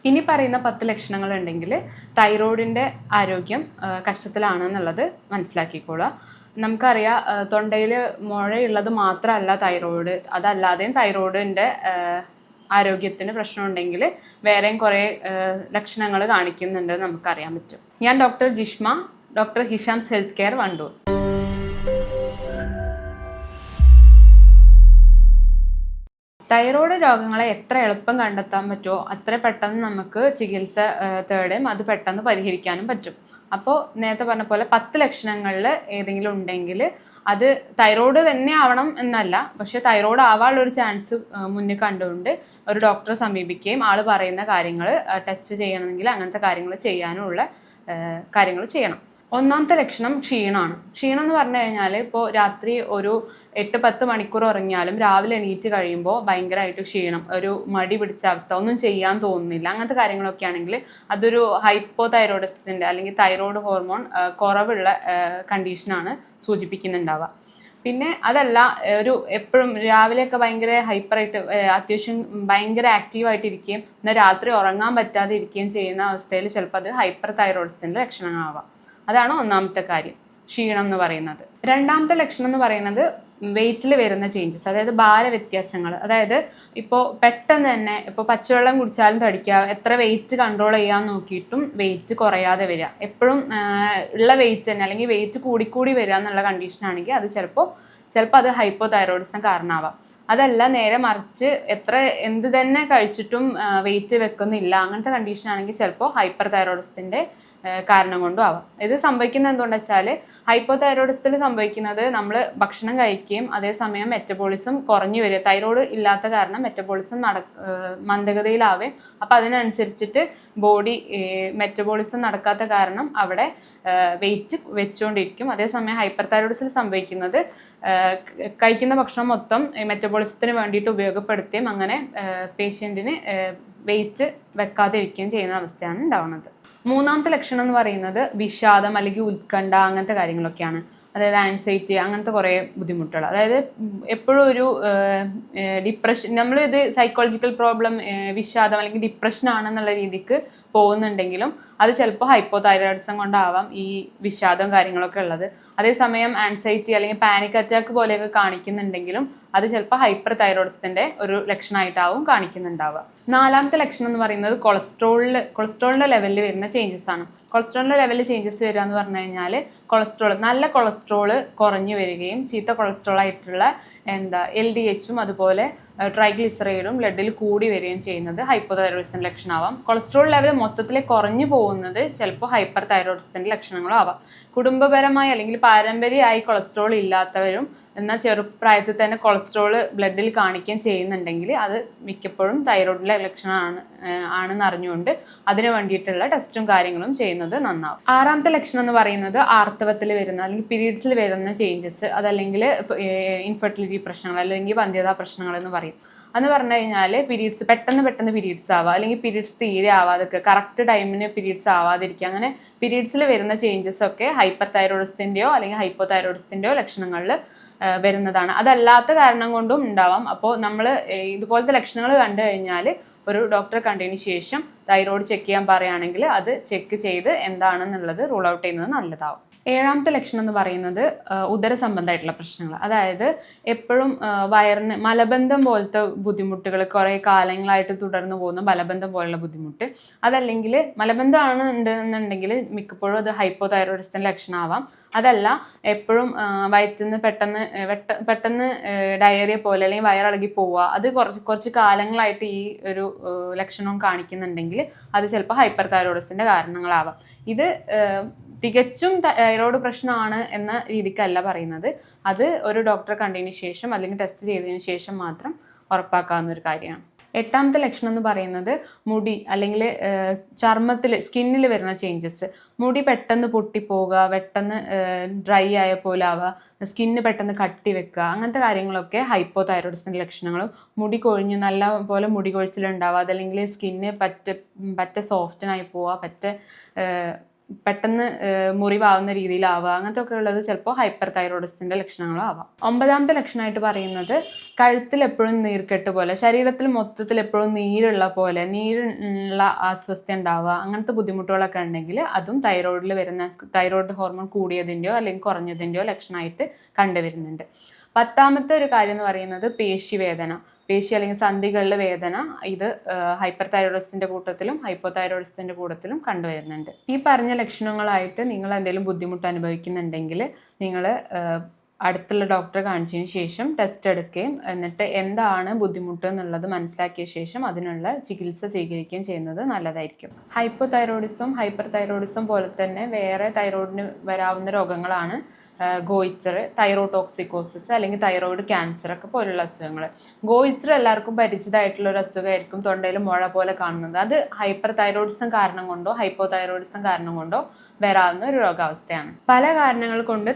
ഇനി പറയുന്ന 10 ലക്ഷണങ്ങൾ ഉണ്ടെങ്കിൽ തൈറോയിഡിൻ്റെ ആരോഗ്യം കഷ്ടത്തിലാണെന്നുള്ളത് മനസ്സിലാക്കിക്കോളുക. നമുക്കറിയാം തൊണ്ടയിൽ മുഴയുള്ളത് മാത്രമല്ല തൈറോയിഡ്, അതല്ലാതെയും തൈറോയിഡിൻ്റെ ആരോഗ്യത്തിന് പ്രശ്നമുണ്ടെങ്കിൽ വേറെയും കുറേ ലക്ഷണങ്ങൾ കാണിക്കുന്നുണ്ട് നമുക്കറിയാൻ പറ്റും. ഞാൻ doctor Jishma, doctor Hisham's health care, Wandoor. Thyroid രോഗങ്ങളെ എത്ര എളുപ്പം കണ്ടെത്താൻ പറ്റുമോ അത്ര പെട്ടെന്ന് നമുക്ക് ചികിത്സ തേടുകയും അത് പെട്ടെന്ന് പരിഹരിക്കാനും പറ്റും. അപ്പോൾ നേരത്തെ പറഞ്ഞ പോലെ 10 ലക്ഷണങ്ങളിൽ ഏതെങ്കിലും ഉണ്ടെങ്കിൽ അത് തൈറോയ്ഡ് തന്നെ ആവണം എന്നല്ല, പക്ഷെ തൈറോയ്ഡ് ആവാനുള്ളൊരു ചാൻസ് മുന്നിൽ കണ്ടുകൊണ്ട് ഒരു ഡോക്ടറെ സമീപിക്കുകയും ആൾ പറയുന്ന കാര്യങ്ങൾ ടെസ്റ്റ് ചെയ്യണമെങ്കിൽ അങ്ങനത്തെ കാര്യങ്ങൾ ചെയ്യാനുള്ള കാര്യങ്ങൾ ചെയ്യണം. ഒന്നാമത്തെ ലക്ഷണം ക്ഷീണമാണ്. ക്ഷീണം എന്ന് പറഞ്ഞു കഴിഞ്ഞാൽ ഇപ്പോൾ രാത്രി ഒരു 8-10 മണിക്കൂർ ഉറങ്ങിയാലും രാവിലെ എണീറ്റ് കഴിയുമ്പോൾ ഭയങ്കരമായിട്ട് ക്ഷീണം, ഒരു മടി പിടിച്ച അവസ്ഥ, ഒന്നും ചെയ്യാൻ തോന്നുന്നില്ല, അങ്ങനത്തെ കാര്യങ്ങളൊക്കെ ആണെങ്കിൽ അതൊരു ഹൈപ്പോ തൈറോയിഡിസത്തിൻ്റെ അല്ലെങ്കിൽ തൈറോയ്ഡ് ഹോർമോൺ കുറവുള്ള കണ്ടീഷനാണ് സൂചിപ്പിക്കുന്നുണ്ടാവുക. പിന്നെ അതല്ല, ഒരു എപ്പോഴും രാവിലെയൊക്കെ ഭയങ്കര ഹൈപ്പറായിട്ട് അത്യാവശ്യം ഭയങ്കര ആക്റ്റീവായിട്ടിരിക്കുകയും എന്നാൽ രാത്രി ഉറങ്ങാൻ പറ്റാതെ ഇരിക്കുകയും ചെയ്യുന്ന അവസ്ഥയിൽ ചിലപ്പോൾ അത് ഹൈപ്പർ തൈറോയിഡിസത്തിൻ്റെ ലക്ഷണങ്ങളാവാം. അതാണ് ഒന്നാമത്തെ കാര്യം, ക്ഷീണം എന്ന് പറയുന്നത്. രണ്ടാമത്തെ ലക്ഷണം എന്ന് പറയുന്നത് വെയിറ്റിൽ വരുന്ന ചേഞ്ചസ്, അതായത് ഭാര വ്യത്യാസങ്ങൾ. അതായത് ഇപ്പോൾ പെട്ടെന്ന് തന്നെ ഇപ്പോൾ പച്ചവെള്ളം കുടിച്ചാലും തടിക്കുക, എത്ര വെയിറ്റ് കൺട്രോൾ ചെയ്യാൻ നോക്കിയിട്ടും വെയിറ്റ് കുറയാതെ വരിക, എപ്പോഴും ഉള്ള വെയിറ്റ് തന്നെ അല്ലെങ്കിൽ വെയിറ്റ് കൂടിക്കൂടി വരിക എന്നുള്ള കണ്ടീഷനാണെങ്കിൽ അത് ചിലപ്പോൾ അത് ഹൈപ്പോ തൈറോയിഡിസം കാരണമാവാം. അതല്ല, നേരെ മറിച്ച് എന്ത് തന്നെ കഴിച്ചിട്ടും വെയിറ്റ് വെക്കുന്നില്ല, അങ്ങനത്തെ കണ്ടീഷൻ ആണെങ്കിൽ ചിലപ്പോൾ ഹൈപ്പർ തൈറോയിഡിസത്തിൻ്റെ കാരണം കൊണ്ടും ആവാം. ഇത് സംഭവിക്കുന്നത് എന്തുകൊണ്ടെന്ന് വെച്ചാൽ ഹൈപ്പോ തൈറോയിഡിസത്തിൽ സംഭവിക്കുന്നത് നമ്മൾ ഭക്ഷണം കഴിക്കുകയും അതേസമയം മെറ്റബോളിസം കുറഞ്ഞു വരിക, തൈറോയ്ഡ് ഇല്ലാത്ത കാരണം മെറ്റബോളിസം മന്ദഗതിയിലാവുകയും അപ്പോൾ അതിനനുസരിച്ചിട്ട് ബോഡി മെറ്റബോളിസം നടക്കാത്ത കാരണം അവിടെ വെയിറ്റ് വെച്ചുകൊണ്ടിരിക്കും. അതേസമയം ഹൈപ്പർ തൈറോയിഡിസിൽ സംഭവിക്കുന്നത് കഴിക്കുന്ന ഭക്ഷണം മൊത്തം മെറ്റബോളിസത്തിന് വേണ്ടിയിട്ട് ഉപയോഗപ്പെടുത്തുകയും അങ്ങനെ പേഷ്യൻറ്റിന് വെയിറ്റ് വെക്കാതിരിക്കുകയും ചെയ്യുന്ന അവസ്ഥയാണ് ഉണ്ടാവുന്നത്. മൂന്നാമത്തെ ലക്ഷണം എന്ന് പറയുന്നത് വിഷാദം അല്ലെങ്കിൽ ഉത്കണ്ഠ, അങ്ങനത്തെ കാര്യങ്ങളൊക്കെയാണ്. അതായത് ആൻസൈറ്റി, അങ്ങനത്തെ കുറേ ബുദ്ധിമുട്ടുകൾ. അതായത് എപ്പോഴും ഒരു ഡിപ്രഷൻ, നമ്മളിത് സൈക്കോളജിക്കൽ പ്രോബ്ലം, വിഷാദം അല്ലെങ്കിൽ ഡിപ്രഷൻ ആണെന്നുള്ള രീതിക്ക് പോകുന്നുണ്ടെങ്കിലും അത് ചിലപ്പോൾ ഹൈപ്പോ തൈറോയിഡിസം കൊണ്ടാവാം ഈ വിഷാദം കാര്യങ്ങളൊക്കെ ഉള്ളത്. അതേസമയം ആൻസൈറ്റി അല്ലെങ്കിൽ പാനിക് അറ്റാക്ക് പോലെയൊക്കെ കാണിക്കുന്നുണ്ടെങ്കിലും അത് ചിലപ്പോൾ ഹൈപ്പർ തൈറോയിഡിസത്തിൻ്റെ ഒരു ലക്ഷണമായിട്ടാവും കാണിക്കുന്നുണ്ടാവുക. നാലാമത്തെ ലക്ഷണം എന്ന് പറയുന്നത് കൊളസ്ട്രോളിൻ്റെ ലെവലിൽ വരുന്ന ചേഞ്ചസ് ആണ്. കൊളസ്ട്രോളിൻ്റെ ലെവലിൽ ചേഞ്ചസ് വരിക എന്ന് പറഞ്ഞു കഴിഞ്ഞാൽ നല്ല കൊളസ്ട്രോള് കുറഞ്ഞു വരികയും ചീത്ത കൊളസ്ട്രോൾ ആയിട്ടുള്ള LDH-ഉം അതുപോലെ ട്രൈഗ്ലിസറൈഡും ബ്ലഡിൽ കൂടി വരികയും ചെയ്യുന്നത് ഹൈപ്പോ തൈറോയിഡിസത്തിൻ്റെ ലക്ഷണമാവാം. കൊളസ്ട്രോൾ ലെവൽ മൊത്തത്തിൽ കുറഞ്ഞു പോകുന്നത് ചിലപ്പോൾ ഹൈപ്പർ തൈറോയിഡിസത്തിൻ്റെ ലക്ഷണങ്ങളും ആവാം. കുടുംബപരമായി അല്ലെങ്കിൽ പാരമ്പര്യമായി കൊളസ്ട്രോൾ ഇല്ലാത്തവരും എന്നാൽ ചെറുപ്രായത്തിൽ തന്നെ കൊളസ്ട്രോൾ ബ്ലഡിൽ കാണിക്കുകയും ചെയ്യുന്നുണ്ടെങ്കിൽ അത് മിക്കപ്പോഴും തൈറോയിഡിൻ്റെ ആണെന്ന് അറിഞ്ഞുകൊണ്ട് അതിന് വേണ്ടിയിട്ടുള്ള ടെസ്റ്റും കാര്യങ്ങളും ചെയ്യുന്നത് നന്നാവും. ആറാമത്തെ ലക്ഷണം എന്ന് പറയുന്നത് ആർത്തവത്തിൽ വരുന്ന അല്ലെങ്കിൽ പീരീഡ്സിൽ വരുന്ന ചേഞ്ചസ്, അതല്ലെങ്കിൽ ഇൻഫെർട്ടിലിറ്റി പ്രശ്നങ്ങൾ അല്ലെങ്കിൽ വന്ധ്യതാ പ്രശ്നങ്ങൾ എന്ന് പറയും. എന്ന് പറഞ്ഞു കഴിഞ്ഞാൽ പെട്ടെന്ന് പീരീഡ്സ് ആവുക, അല്ലെങ്കിൽ പീരീഡ്സ് തീരെ ആവാതൊക്കെ, കറക്റ്റ് ടൈമിന് പീരീഡ്സ് ആവാതിരിക്കുക, അങ്ങനെ പീരീഡ്സിൽ വരുന്ന ചേഞ്ചസ് ഒക്കെ ഹൈപ്പർ തൈറോയിഡിസത്തിൻ്റെയോ അല്ലെങ്കിൽ ഹൈപ്പോ തൈറോയിഡിസത്തിൻ്റെയോ ലക്ഷണങ്ങളിൽ വരുന്നതാണ്. അതല്ലാത്ത കാരണം കൊണ്ടും ഉണ്ടാവാം. അപ്പോൾ നമ്മൾ ഇതുപോലത്തെ ലക്ഷണങ്ങൾ കണ്ടു കഴിഞ്ഞാൽ ഒരു ഡോക്ടറെ കണ്ടതിന് ശേഷം തൈറോയ്ഡ് ചെക്ക് ചെയ്യാൻ പറയുകയാണെങ്കിൽ അത് ചെക്ക് ചെയ്ത് എന്താണെന്നുള്ളത് റൂൾ ഔട്ട് ചെയ്യുന്നത് നല്ലതാവും. ഏഴാമത്തെ ലക്ഷണം എന്ന് പറയുന്നത് ഉദര സംബന്ധമായിട്ടുള്ള പ്രശ്നങ്ങൾ. അതായത് എപ്പോഴും വയറിന് മലബന്ധം പോലത്തെ ബുദ്ധിമുട്ടുകൾ, കുറേ കാലങ്ങളായിട്ട് തുടർന്ന് പോകുന്ന മലബന്ധം പോലുള്ള ബുദ്ധിമുട്ട്, അതല്ലെങ്കിൽ മലബന്ധമാണ് ഉണ്ടെന്നുണ്ടെങ്കിൽ മിക്കപ്പോഴും അത് ഹൈപ്പോ തൈറോയിഡിസത്തിൻ്റെ ലക്ഷണമാവാം. അതല്ല, എപ്പോഴും വയറ്റിന്ന് പെട്ടെന്ന് ഡയറിയ പോലെ അല്ലെങ്കിൽ വയറിളകി പോവുക, അത് കുറച്ച് കാലങ്ങളായിട്ട് ഈ ഒരു ലക്ഷണവും കാണിക്കുന്നുണ്ടെങ്കിൽ അത് ചിലപ്പോൾ ഹൈപ്പർ തൈറോയിഡിസത്തിൻ്റെ കാരണങ്ങളാവാം. ഇത് തികച്ചും തൈറോയ്ഡ് പ്രശ്നമാണ് എന്ന രീതിക്കല്ല പറയുന്നത്, അത് ഒരു ഡോക്ടറെ കണ്ടതിന് ശേഷം അല്ലെങ്കിൽ ടെസ്റ്റ് ചെയ്തതിന് ശേഷം മാത്രം ഉറപ്പാക്കാവുന്ന ഒരു കാര്യമാണ്. എട്ടാമത്തെ ലക്ഷണം എന്ന് പറയുന്നത് മുടി അല്ലെങ്കിൽ സ്കിന്നിൽ വരുന്ന ചേഞ്ചസ്. മുടി പെട്ടെന്ന് പൊട്ടിപ്പോവുക, പെട്ടെന്ന് ഡ്രൈ ആയ പോലെ ആവുക, സ്കിന്ന് പെട്ടെന്ന് കട്ടി വെക്കുക, അങ്ങനത്തെ കാര്യങ്ങളൊക്കെ ഹൈപ്പോ തൈറോയിഡിസത്തിൻ്റെ ലക്ഷണങ്ങളും. മുടി കൊഴിഞ്ഞ് നല്ല പോലെ മുടി കൊഴിച്ചിലുണ്ടാവുക, അതല്ലെങ്കിൽ സ്കിന്ന് പറ്റ സോഫ്റ്റനായി പോവുക, പെട്ടെന്ന് മുറിവാകുന്ന രീതിയിലാവുക, അങ്ങനത്തെ ഒക്കെ ഉള്ളത് ചിലപ്പോൾ ഹൈപ്പർ തൈറോയിഡിസത്തിൻ്റെ ലക്ഷണങ്ങളാവാം. 9ാമത്തെ ലക്ഷണമായിട്ട് പറയുന്നത് കഴുത്തിൽ എപ്പോഴും നീർക്കെട്ട് പോലെ, ശരീരത്തിൽ മൊത്തത്തിൽ എപ്പോഴും നീരുള്ള പോലെ, നീരുള്ള അസ്വസ്ഥ ഉണ്ടാവുക, അങ്ങനത്തെ ബുദ്ധിമുട്ടുകളൊക്കെ ഉണ്ടെങ്കിൽ അതും തൈറോയിഡിൽ വരുന്ന തൈറോയിഡ് ഹോർമോൺ കൂടിയതിൻ്റെയോ അല്ലെങ്കിൽ കുറഞ്ഞതിൻ്റെയോ ലക്ഷണമായിട്ട് കണ്ടുവരുന്നുണ്ട്. 10ാമത്തെ ഒരു കാര്യം എന്ന് പറയുന്നത് പേശിവേദന, പേശി അല്ലെങ്കിൽ സന്ധികളിലെ വേദന. ഇത് ഹൈപ്പർ തൈറോയിഡിസത്തിൻ്റെ കൂട്ടത്തിലും ഹൈപ്പോ തൈറോയിഡിസത്തിൻ്റെ കൂട്ടത്തിലും കണ്ടുവരുന്നുണ്ട്. ഈ പറഞ്ഞ ലക്ഷണങ്ങളായിട്ട് നിങ്ങൾ എന്തെങ്കിലും ബുദ്ധിമുട്ട് അനുഭവിക്കുന്നുണ്ടെങ്കിൽ നിങ്ങൾ അടുത്തുള്ള ഡോക്ടറെ കാണിച്ചതിന് ശേഷം ടെസ്റ്റ് എടുക്കുകയും എന്നിട്ട് എന്താണ് ബുദ്ധിമുട്ട് എന്നുള്ളത് മനസ്സിലാക്കിയ ശേഷം അതിനുള്ള ചികിത്സ സ്വീകരിക്കുകയും ചെയ്യുന്നത് നല്ലതായിരിക്കും. ഹൈപ്പോ തൈറോയിഡിസം ഹൈപ്പർ തൈറോയിഡിസം പോലെ തന്നെ വേറെ തൈറോയിഡിന് വരാവുന്ന രോഗങ്ങളാണ് ഗോയിച്ചർ, തൈറോടോക്സിക്കോസിസ് അല്ലെങ്കിൽ തൈറോയിഡ് ക്യാൻസർ ഒക്കെ പോലുള്ള അസുഖങ്ങൾ. ഗോയിച്ചർ എല്ലാവർക്കും പരിചിതമായിട്ടുള്ള ഒരു അസുഖമായിരിക്കും, തൊണ്ടയിൽ മുഴ പോലെ കാണുന്നത്. അത് ഹൈപ്പർ തൈറോയിഡിസം കാരണം കൊണ്ടോ ഹൈപ്പോ തൈറോയിഡിസം കാരണം കൊണ്ടോ വരാവുന്ന ഒരു രോഗാവസ്ഥയാണ്. പല കാരണങ്ങൾ കൊണ്ട്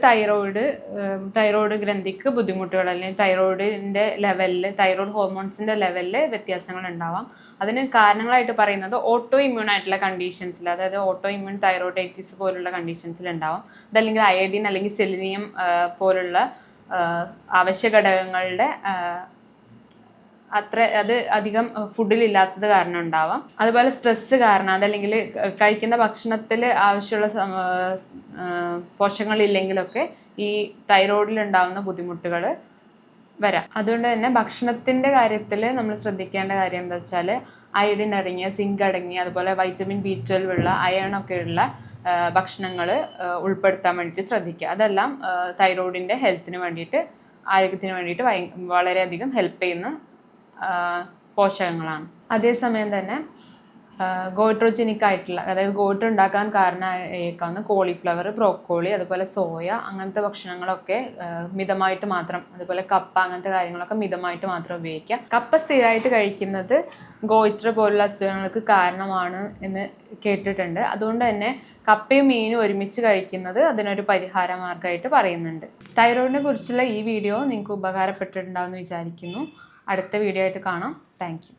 തൈറോയിഡ് ഗ്രന്ഥിക്ക് ബുദ്ധിമുട്ടുകൾ അല്ലെങ്കിൽ തൈറോയിഡിൻ്റെ ലെവലിൽ, തൈറോയിഡ് ഹോർമോൺസിൻ്റെ ലെവലിൽ വ്യത്യാസങ്ങൾ ഉണ്ടാവാം. അതിന് കാരണങ്ങളായിട്ട് പറയുന്നത് ഓട്ടോ ഇമ്മ്യൂൺ ആയിട്ടുള്ള കണ്ടീഷൻസിൽ, അതായത് ഓട്ടോ ഇമ്മ്യൂൺ തൈറോയിഡൈറ്റിസ് പോലുള്ള കണ്ടീഷൻസിൽ ഉണ്ടാവാം. അതല്ലെങ്കിൽ അയഡിൻ അല്ലെങ്കിൽ സെലിനിയം പോലുള്ള അവശ്യ ഘടകങ്ങളുടെ അത് അധികം ഫുഡിലില്ലാത്തത് കാരണം ഉണ്ടാവാം. അതുപോലെ സ്ട്രെസ്സ് കാരണം, അതല്ലെങ്കിൽ കഴിക്കുന്ന ഭക്ഷണത്തിൽ ആവശ്യമുള്ള പോഷകങ്ങളില്ലെങ്കിലൊക്കെ ഈ തൈറോയിഡിൽ ഉണ്ടാകുന്ന ബുദ്ധിമുട്ടുകൾ വരാം. അതുകൊണ്ട് തന്നെ ഭക്ഷണത്തിൻ്റെ കാര്യത്തിൽ നമ്മൾ ശ്രദ്ധിക്കേണ്ട കാര്യം എന്താ വെച്ചാൽ അയഡിൻ അടങ്ങിയ, സിങ്ക് അടങ്ങിയ, അതുപോലെ വൈറ്റമിൻ B12 ഉള്ള, അയണൊക്കെ ഉള്ള ഭക്ഷണങ്ങൾ ഉൾപ്പെടുത്താൻ വേണ്ടിയിട്ട് ശ്രദ്ധിക്കുക. അതെല്ലാം തൈറോയിഡിൻ്റെ ഹെൽത്തിന് വേണ്ടിയിട്ട്, ആരോഗ്യത്തിന് വേണ്ടിയിട്ട് വളരെയധികം ഹെൽപ്പ് ചെയ്യുന്ന പോഷകങ്ങളാണ്. അതേസമയം തന്നെ ഗോയിട്രോജനിക് ആയിട്ടുള്ള, അതായത് ഗോയിറ്റർ ഉണ്ടാക്കാൻ കാരണമായേക്കാവുന്ന കോളിഫ്ലവർ, ബ്രോക്കോളി, അതുപോലെ സോയ, അങ്ങനത്തെ ഭക്ഷണങ്ങളൊക്കെ മിതമായിട്ട് മാത്രം, അതുപോലെ കപ്പ, അങ്ങനത്തെ കാര്യങ്ങളൊക്കെ മിതമായിട്ട് മാത്രം ഉപയോഗിക്കുക. കപ്പ സ്ഥിരമായിട്ട് കഴിക്കുന്നത് ഗോയിറ്റർ പോലുള്ള അസുഖങ്ങൾക്ക് കാരണമാണ് എന്ന് കേട്ടിട്ടുണ്ട്. അതുകൊണ്ട് തന്നെ കപ്പയും മീനും ഒരുമിച്ച് കഴിക്കുന്നത് അതിനൊരു പരിഹാര മാർഗമായിട്ട് പറയുന്നുണ്ട്. തൈറോയിഡിനെ കുറിച്ചുള്ള ഈ വീഡിയോ നിങ്ങൾക്ക് ഉപകാരപ്പെട്ടിട്ടുണ്ടാവുമെന്ന് വിചാരിക്കുന്നു. അടുത്ത വീഡിയോ ആയിട്ട് കാണാം. Thank you.